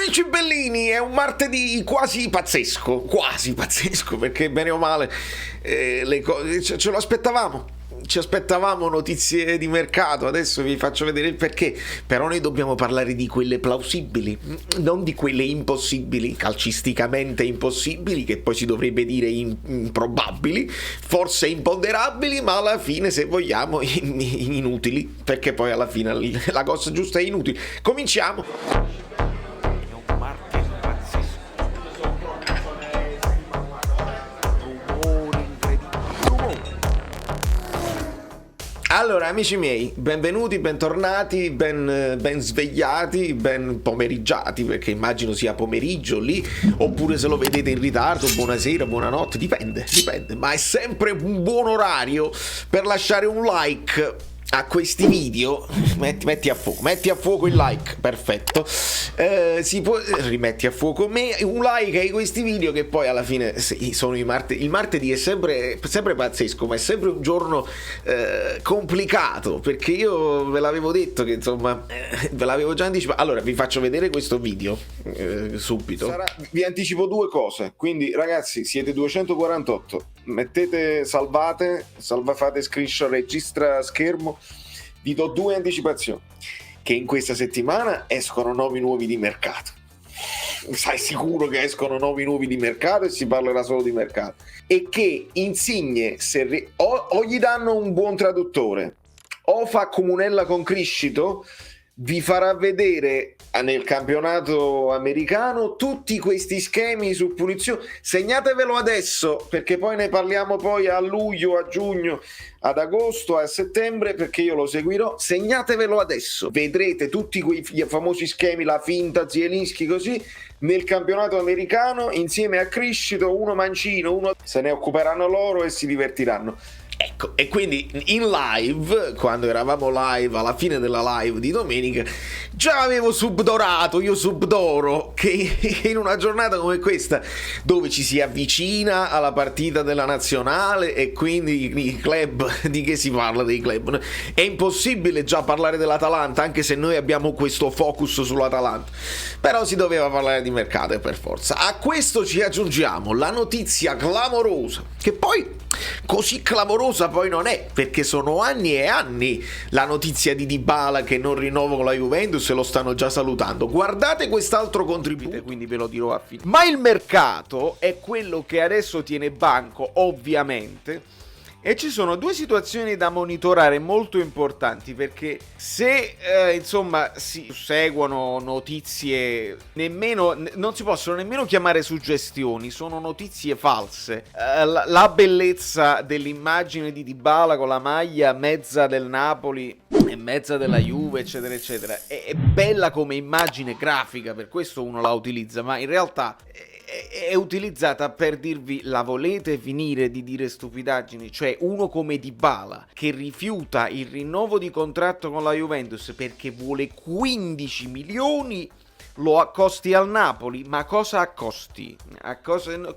amici bellini, è un martedì quasi pazzesco, perché bene o male ce lo aspettavamo. Ci aspettavamo notizie di mercato, adesso vi faccio vedere il perché, però noi dobbiamo parlare di quelle plausibili, non di quelle impossibili, calcisticamente impossibili, che poi si dovrebbe dire improbabili, forse imponderabili, ma alla fine, se vogliamo, inutili, perché poi alla fine la cosa giusta è inutile. Cominciamo! Allora, amici miei, benvenuti, bentornati, ben svegliati, ben pomeriggiati, perché immagino sia pomeriggio lì, oppure se lo vedete in ritardo, buonasera, buonanotte, dipende, ma è sempre un buon orario per lasciare un like a questi video. Metti a fuoco il like, perfetto. Si può, rimetti a fuoco un like ai questi video, che poi alla fine sono il martedì è sempre pazzesco, ma è sempre un giorno complicato, perché io ve l'avevo detto che insomma ve l'avevo già anticipato. Allora vi faccio vedere questo video subito. Vi anticipo due cose, quindi ragazzi siete 248, mettete fate screenshot, registra schermo. Vi do due anticipazioni: che in questa settimana escono nomi nuovi di mercato. Sai sicuro che escono nomi nuovi di mercato e si parlerà solo di mercato, e che Insigne o gli danno un buon traduttore o fa comunella con Criscito, vi farà vedere nel campionato americano tutti questi schemi su punizione. Segnatevelo adesso, perché poi ne parliamo poi a luglio, a giugno, ad agosto, a settembre, perché io lo seguirò. Segnatevelo adesso, vedrete tutti quei famosi schemi, la finta, Zielinski, così nel campionato americano, insieme a Criscito, uno mancino, uno se ne occuperanno loro e si divertiranno. Ecco, e quindi in live, quando eravamo live, alla fine della live di domenica, già avevo subdorato, io subdoro, che in una giornata come questa, dove ci si avvicina alla partita della nazionale e quindi i club, di che si parla dei club? È impossibile già parlare dell'Atalanta, anche se noi abbiamo questo focus sull'Atalanta, però si doveva parlare di mercato per forza. A questo ci aggiungiamo la notizia clamorosa, che poi così clamorosa poi non è, perché sono anni e anni la notizia di Dybala che non rinnova con la Juventus e lo stanno già salutando. Guardate quest'altro contributo, quindi ve lo dirò a fine. Ma il mercato è quello che adesso tiene banco, ovviamente, e ci sono due situazioni da monitorare molto importanti, perché se insomma si seguono notizie non si possono nemmeno chiamare suggestioni, sono notizie false. La bellezza dell'immagine di Dybala con la maglia mezza del Napoli e mezza della Juve, eccetera eccetera, è bella come immagine grafica, per questo uno la utilizza, ma in realtà è utilizzata per dirvi: la volete finire di dire stupidaggini? Cioè, uno come Dybala che rifiuta il rinnovo di contratto con la Juventus perché vuole 15 milioni, lo accosti al Napoli, ma cosa accosti?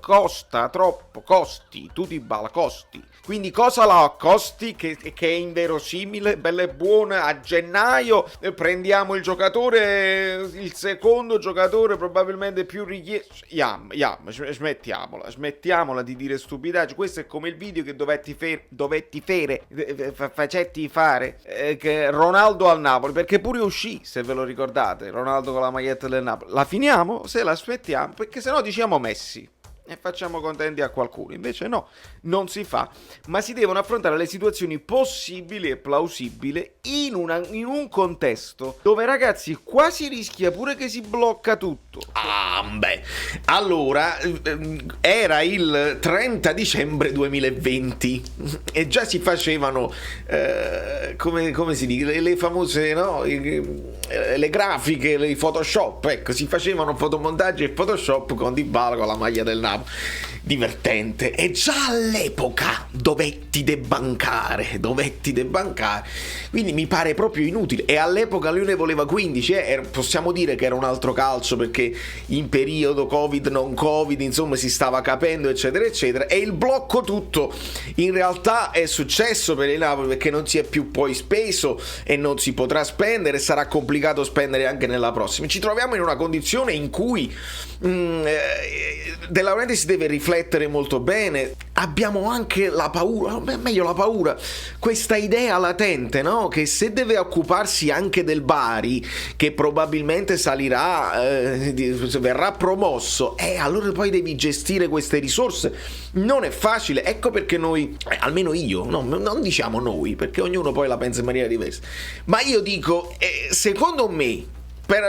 Costa troppo, costi, tu Dybala costi. Quindi cosa la accosti che è inverosimile, bella e buona, a gennaio prendiamo il giocatore, il secondo giocatore probabilmente più richiesto. Smettiamola di dire stupidaggini. Questo è come il video che facetti fare che Ronaldo al Napoli, perché pure uscì, se ve lo ricordate, Ronaldo con la maglietta del Napoli. La finiamo se la aspettiamo, perché sennò diciamo Messi e facciamo contenti a qualcuno. Invece no, non si fa, ma si devono affrontare le situazioni possibili e plausibili in un contesto dove, ragazzi, quasi rischia pure che si blocca tutto. Allora, era il 30 dicembre 2020 e già si facevano come si dice, le famose, no, le grafiche, i Photoshop, ecco, si facevano fotomontaggi e Photoshop con Dybala con la maglia del Napoli. diciamo, divertente. E già all'epoca dovetti debancare, quindi mi pare proprio inutile. E all'epoca lui ne voleva 15, possiamo dire che era un altro calcio, perché in periodo Covid, non Covid, insomma si stava capendo, eccetera eccetera. E il blocco tutto in realtà è successo per il Napoli, perché non si è più poi speso e non si potrà spendere, sarà complicato spendere anche nella prossima. Ci troviamo in una condizione in cui De Laurentiis deve riflettere molto bene. Abbiamo anche la paura, questa idea latente, no? Che se deve occuparsi anche del Bari, che probabilmente salirà, verrà promosso, allora poi devi gestire queste risorse. Non è facile. Ecco perché noi, almeno io, no, non diciamo noi, perché ognuno poi la pensa in maniera diversa, ma io dico, secondo me,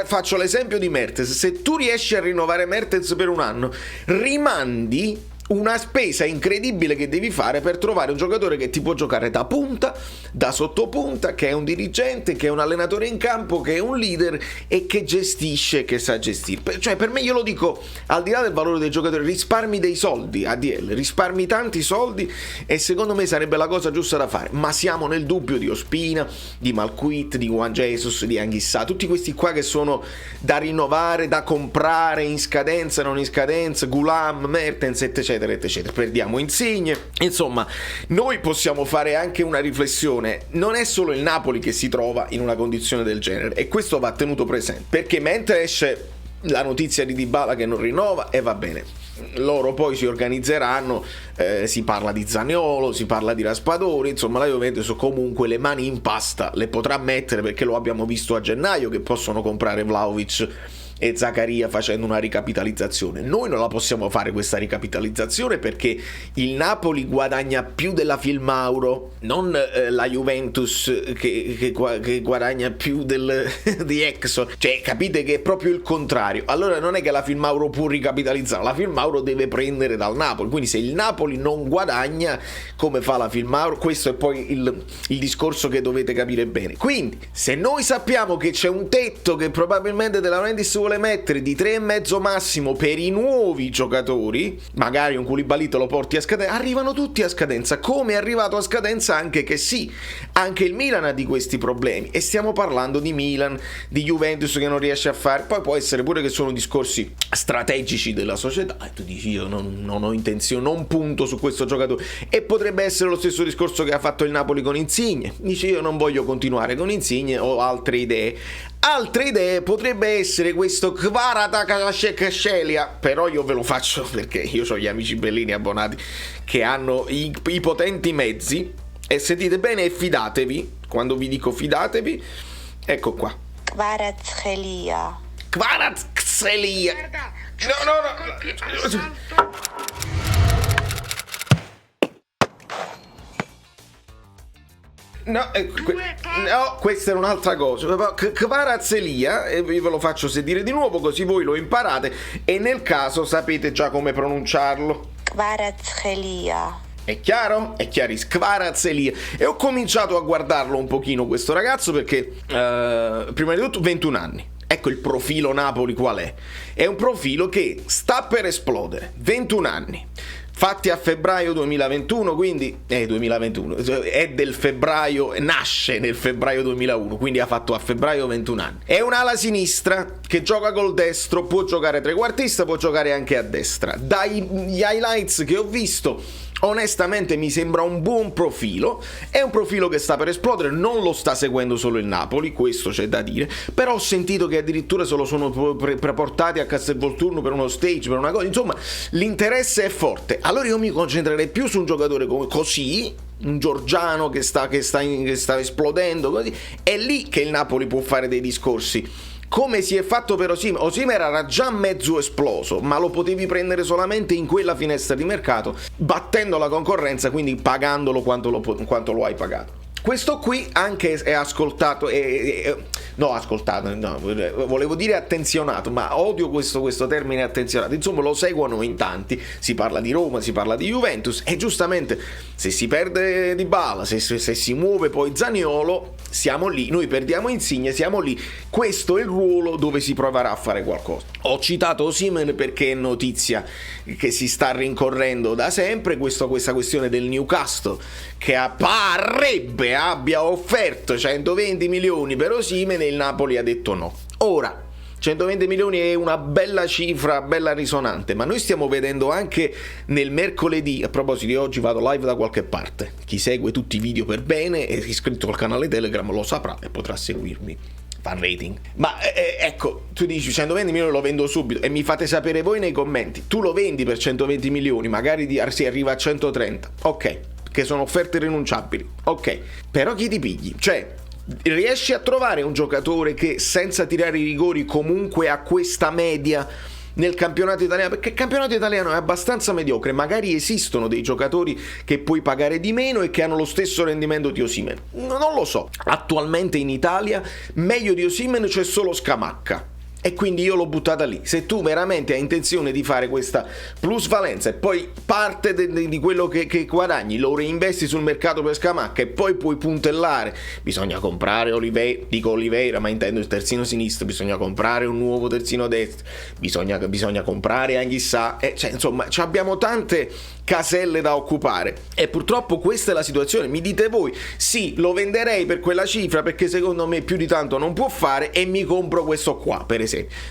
faccio l'esempio di Mertens: se tu riesci a rinnovare Mertens per un anno, rimandi una spesa incredibile che devi fare per trovare un giocatore che ti può giocare da punta, da sottopunta, che è un dirigente, che è un allenatore in campo, che è un leader e che gestisce, che sa gestire. Cioè, per me, io lo dico, al di là del valore dei giocatori, risparmi dei soldi, ADL, risparmi tanti soldi, e secondo me sarebbe la cosa giusta da fare. Ma siamo nel dubbio di Ospina, di Malquit, di Juan Jesus, di Anghissà, tutti questi qua che sono da rinnovare, da comprare in scadenza, non in scadenza, Gulam, Mertens, eccetera. Perdiamo Insigne. Insomma, noi possiamo fare anche una riflessione: non è solo il Napoli che si trova in una condizione del genere, e questo va tenuto presente, perché mentre esce la notizia di Dybala che non rinnova, e va bene, loro poi si organizzeranno, si parla di Zaniolo, si parla di Raspadori, insomma la Juventus comunque le mani in pasta le potrà mettere, perché lo abbiamo visto a gennaio che possono comprare Vlahovic e Zaccaria facendo una ricapitalizzazione. Noi non la possiamo fare questa ricapitalizzazione, perché il Napoli guadagna più della Filmauro, non la Juventus che guadagna più di Exxon. Cioè, capite che è proprio il contrario. Allora non è che la Filmauro può ricapitalizzare, la Filmauro deve prendere dal Napoli. Quindi se il Napoli non guadagna, come fa la Filmauro? Questo è poi il discorso che dovete capire bene. Quindi se noi sappiamo che c'è un tetto che probabilmente De Laurentiis vuole mettere di 3,5 massimo per i nuovi giocatori, magari un Koulibaly te lo porti a scadenza, arrivano tutti a scadenza, come è arrivato a scadenza anche anche il Milan ha di questi problemi, e stiamo parlando di Milan, di Juventus che non riesce a fare. Poi può essere pure che sono discorsi strategici della società e tu dici: io non ho intenzione, non punto su questo giocatore, e potrebbe essere lo stesso discorso che ha fatto il Napoli con Insigne. Dici: io non voglio continuare con Insigne, ho altre idee. Altre idee potrebbe essere questo Kvaratskhelia, però io ve lo faccio perché io ho gli amici bellini abbonati che hanno i potenti mezzi, e sentite bene e fidatevi. Quando vi dico fidatevi, ecco qua, Kvaratskhelia. No. No, questa era un'altra cosa. Kvaratskhelia, e ve lo faccio sentire di nuovo così voi lo imparate, e nel caso sapete già come pronunciarlo. Kvaratskhelia. È chiaro? È chiarissimo. Kvaratskhelia. E ho cominciato a guardarlo un pochino questo ragazzo, perché prima di tutto 21 anni. Ecco il profilo Napoli qual è. È un profilo che sta per esplodere. 21 anni. Fatti a febbraio 2021, quindi 2021 è del febbraio, nasce nel febbraio 2001, quindi ha fatto a febbraio 21 anni. È un'ala sinistra che gioca col destro, può giocare trequartista, può giocare anche a destra. Dagli highlights che ho visto, onestamente mi sembra un buon profilo. È un profilo che sta per esplodere, non lo sta seguendo solo il Napoli, questo c'è da dire, però ho sentito che addirittura se lo sono preportati a Castelvolturno per uno stage, per una cosa, insomma l'interesse è forte. Allora io mi concentrerei più su un giocatore come così, un georgiano che sta esplodendo così. È lì che il Napoli può fare dei discorsi, come si è fatto per Osimhen. Osimhen era già mezzo esploso, ma lo potevi prendere solamente in quella finestra di mercato, battendo la concorrenza, quindi pagandolo quanto lo hai pagato. Questo qui anche è ascoltato, volevo dire attenzionato, ma odio questo termine attenzionato. Insomma, lo seguono in tanti, si parla di Roma, si parla di Juventus, e giustamente se si perde Dybala, se si muove poi Zaniolo, siamo lì, noi perdiamo Insigne, siamo lì, questo è il ruolo dove si proverà a fare qualcosa. Ho citato Osimhen perché è notizia che si sta rincorrendo da sempre, questa questione del Newcastle che parrebbe abbia offerto 120 milioni per Osimhen e il Napoli ha detto no. Ora 120 milioni è una bella cifra, bella risonante, ma noi stiamo vedendo anche nel mercoledì, a proposito di oggi vado live da qualche parte, chi segue tutti i video per bene è iscritto al canale Telegram lo saprà e potrà seguirmi, fan rating. Ma ecco, tu dici 120 milioni lo vendo subito e mi fate sapere voi nei commenti, tu lo vendi per 120 milioni, magari si arriva a 130, ok, che sono offerte irrinunciabili, ok, però chi ti pigli? Cioè, riesci a trovare un giocatore che senza tirare i rigori comunque ha questa media nel campionato italiano? Perché il campionato italiano è abbastanza mediocre, magari esistono dei giocatori che puoi pagare di meno e che hanno lo stesso rendimento di Osimhen, non lo so. Attualmente in Italia meglio di Osimhen c'è solo Scamacca e quindi io l'ho buttata lì. Se tu veramente hai intenzione di fare questa plusvalenza e poi parte di quello che guadagni lo reinvesti sul mercato per Scamacca e poi puoi puntellare, bisogna comprare Oliveira, ma intendo il terzino sinistro, bisogna comprare un nuovo terzino destro, bisogna comprare Anghissà, cioè, insomma abbiamo tante caselle da occupare e purtroppo questa è la situazione. Mi dite voi, sì, lo venderei per quella cifra perché secondo me più di tanto non può fare e mi compro questo qua per esempio,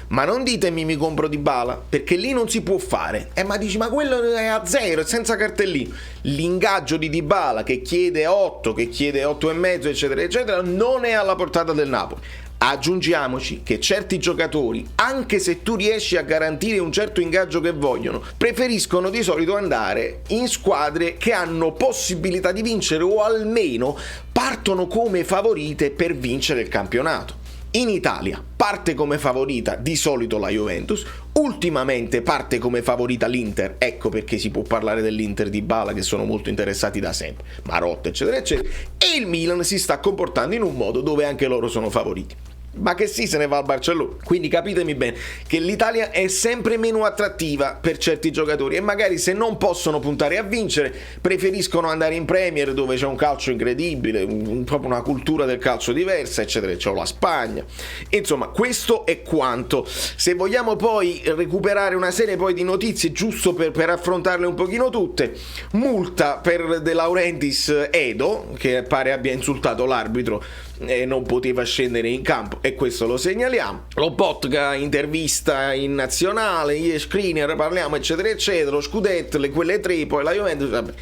ma non ditemi mi compro Dybala perché lì non si può fare, ma dici ma quello è a zero, è senza cartellino. L'ingaggio di Dybala che chiede 8, che chiede 8,5 eccetera eccetera non è alla portata del Napoli. Aggiungiamoci che certi giocatori, anche se tu riesci a garantire un certo ingaggio che vogliono, preferiscono di solito andare in squadre che hanno possibilità di vincere o almeno partono come favorite per vincere il campionato. In Italia parte come favorita di solito la Juventus, ultimamente parte come favorita l'Inter, ecco perché si può parlare dell'Inter di Dybala che sono molto interessati da sempre, Marotta eccetera eccetera, e il Milan si sta comportando in un modo dove anche loro sono favoriti. Ma che sì, se ne va al Barcellona. Quindi capitemi bene che l'Italia è sempre meno attrattiva per certi giocatori e magari se non possono puntare a vincere preferiscono andare in Premier dove c'è un calcio incredibile, proprio una cultura del calcio diversa eccetera, c'è la Spagna. Insomma, questo è quanto. Se vogliamo poi recuperare una serie poi di notizie giusto per affrontarle un pochino tutte, multa per De Laurentiis Edo che pare abbia insultato l'arbitro e non poteva scendere in campo e questo lo segnaliamo. Lobotka intervista in nazionale, gli screener parliamo eccetera eccetera, lo scudetto, quelle tre, poi la Juventus, vabbè,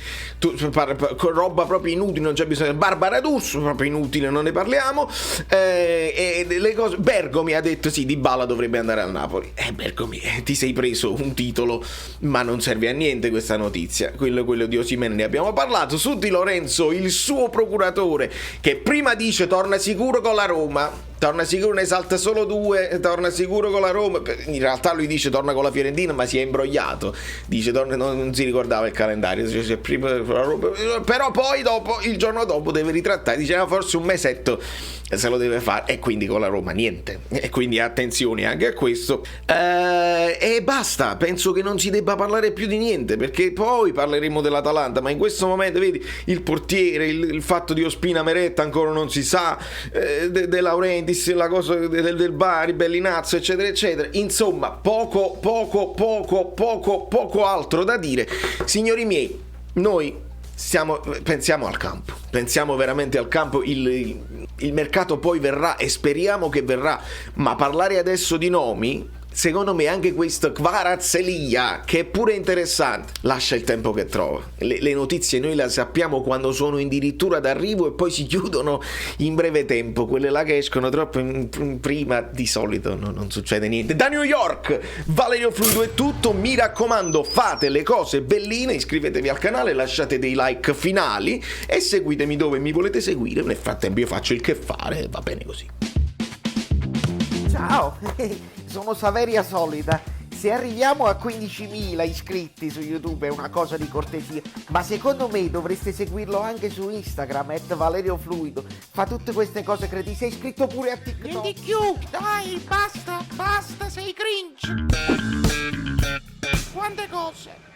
roba proprio inutile, non c'è bisogno. Barbara D'Urso proprio inutile, non ne parliamo, e le cose. Bergomi ha detto sì, Dybala dovrebbe andare al Napoli. Bergomi, ti sei preso un titolo ma non serve a niente questa notizia. Quello di Osimhen ne abbiamo parlato. Su Di Lorenzo, il suo procuratore che prima dice torna sicuro con la Roma, torna sicuro, ne salta solo 2, torna sicuro con la Roma, in realtà lui dice torna con la Fiorentina ma si è imbrogliato, dice non si ricordava il calendario, dice, prima la Roma, però poi dopo, il giorno dopo deve ritrattare, diceva forse un mesetto se lo deve fare e quindi con la Roma niente, e quindi attenzione anche a questo, e basta, penso che non si debba parlare più di niente perché poi parleremo dell'Atalanta, ma in questo momento vedi il portiere, il fatto di Ospina Meretta ancora non si sa, De Laurentiis, la cosa del Bari, Bellinazzo eccetera eccetera, insomma poco altro da dire. Signori miei, noi pensiamo al campo, pensiamo veramente al campo, il mercato poi verrà e speriamo che verrà, ma parlare adesso di nomi, secondo me anche questo Kvaratskhelia, che è pure interessante, lascia il tempo che trova. Le notizie noi le sappiamo quando sono addirittura d'arrivo e poi si chiudono in breve tempo. Quelle là che escono troppo prima di solito non succede niente. Da New York, Valerio Fluido è tutto, mi raccomando fate le cose belline, iscrivetevi al canale, lasciate dei like finali e seguitemi dove mi volete seguire. Nel frattempo io faccio il che fare, va bene così. Ciao, sono Saveria Solida. Se arriviamo a 15.000 iscritti su YouTube è una cosa di cortesia, ma secondo me dovreste seguirlo anche su Instagram, @ValerioFluido. Fa tutte queste cose credi. Sei iscritto pure a TikTok. Niente più, dai, basta, sei cringe. Quante cose.